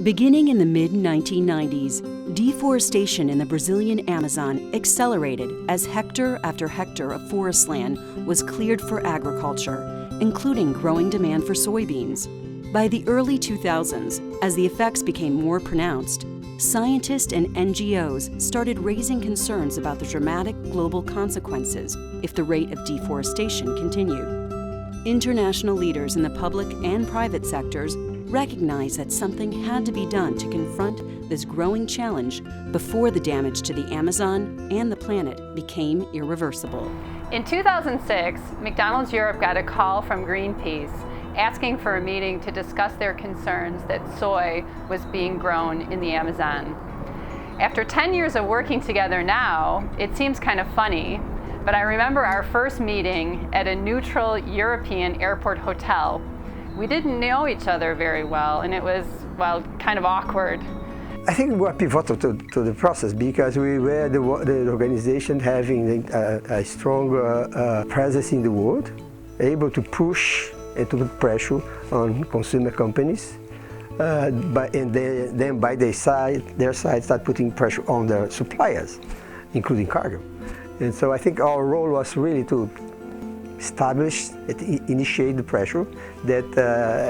Beginning in the mid-1990s, deforestation in the Brazilian Amazon accelerated as hectare after hectare of forest land was cleared for agriculture, including growing demand for soybeans. By the early 2000s, as the effects became more pronounced, scientists and NGOs started raising concerns about the dramatic global consequences if the rate of deforestation continued. International leaders in the public and private sectors recognized that something had to be done to confront this growing challenge before the damage to the Amazon and the planet became irreversible. In 2006, McDonald's Europe got a call from Greenpeace asking for a meeting to discuss their concerns that soy was being grown in the Amazon. After 10 years of working together now, it seems kind of funny, but I remember our first meeting at a neutral European airport hotel. We didn't know each other very well, and it was, well, kind of awkward. I think we were pivotal to the process because we were the organization having a strong presence in the world, able to push and to put pressure on consumer companies, and then by their side start putting pressure on their suppliers, including Cargill. And so I think our role was really to establish, initiate the pressure that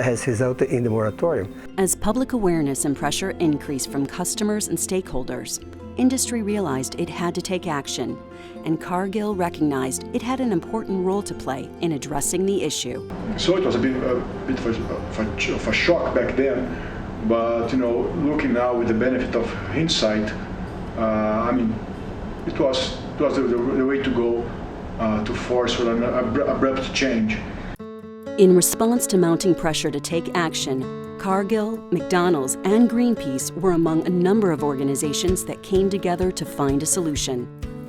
has resulted in the moratorium. As public awareness and pressure increased from customers and stakeholders, industry realized it had to take action, and Cargill recognized it had an important role to play in addressing the issue. So it was a bit of a shock back then, but looking now with the benefit of hindsight, it was the way to go to force an abrupt change. In response to mounting pressure to take action, Cargill, McDonald's, and Greenpeace were among a number of organizations that came together to find a solution.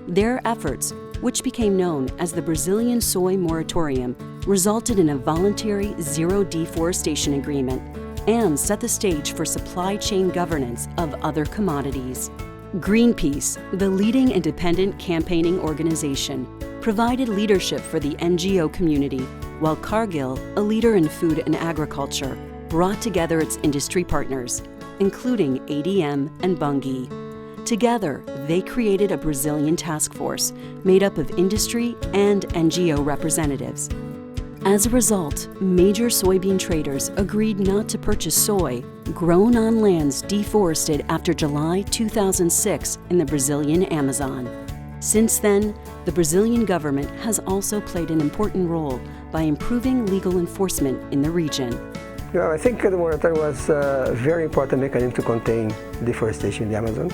Their efforts, which became known as the Brazilian Soy Moratorium, resulted in a voluntary zero deforestation agreement and set the stage for supply chain governance of other commodities. Greenpeace, the leading independent campaigning organization, provided leadership for the NGO community, while Cargill, a leader in food and agriculture, brought together its industry partners, including ADM and Bunge. Together, they created a Brazilian task force made up of industry and NGO representatives. As a result, major soybean traders agreed not to purchase soy grown on lands deforested after July 2006 in the Brazilian Amazon. Since then, the Brazilian government has also played an important role by improving legal enforcement in the region. I think the moratorium was a very important mechanism to contain deforestation in the Amazon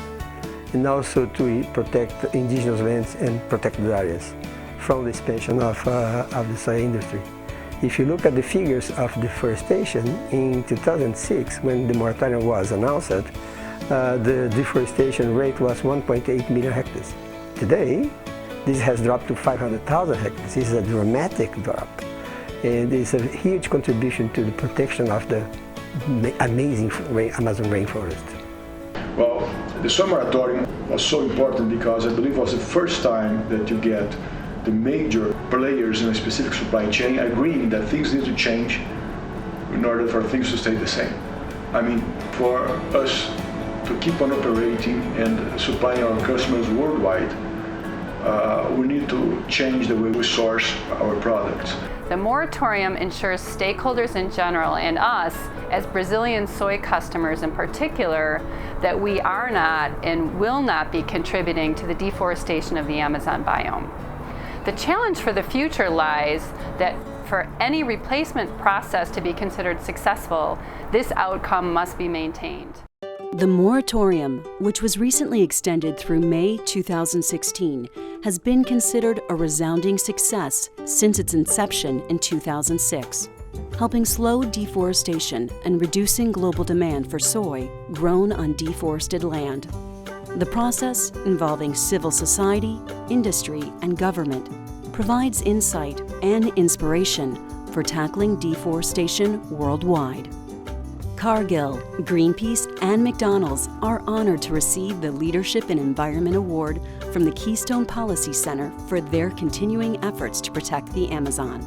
and also to protect indigenous lands and protected areas from the expansion of the soy industry. If you look at the figures of deforestation in 2006, when the moratorium was announced, the deforestation rate was 1.8 million hectares. Today, this has dropped to 500,000 hectares. This is a dramatic drop, and it's a huge contribution to the protection of the amazing Amazon rainforest. Well, the soy moratorium was so important because I believe it was the first time that you get the major players in a specific supply chain agreeing that things need to change in order for things to stay the same. For us to keep on operating and supplying our customers worldwide, we need to change the way we source our products. The moratorium ensures stakeholders in general and us as Brazilian soy customers in particular that we are not and will not be contributing to the deforestation of the Amazon biome. The challenge for the future lies that for any replacement process to be considered successful, this outcome must be maintained. The moratorium, which was recently extended through May 2016, has been considered a resounding success since its inception in 2006, helping slow deforestation and reducing global demand for soy grown on deforested land. The process, involving civil society, industry, and government, provides insight and inspiration for tackling deforestation worldwide. Cargill, Greenpeace, and McDonald's are honored to receive the Leadership in Environment Award from the Keystone Policy Center for their continuing efforts to protect the Amazon.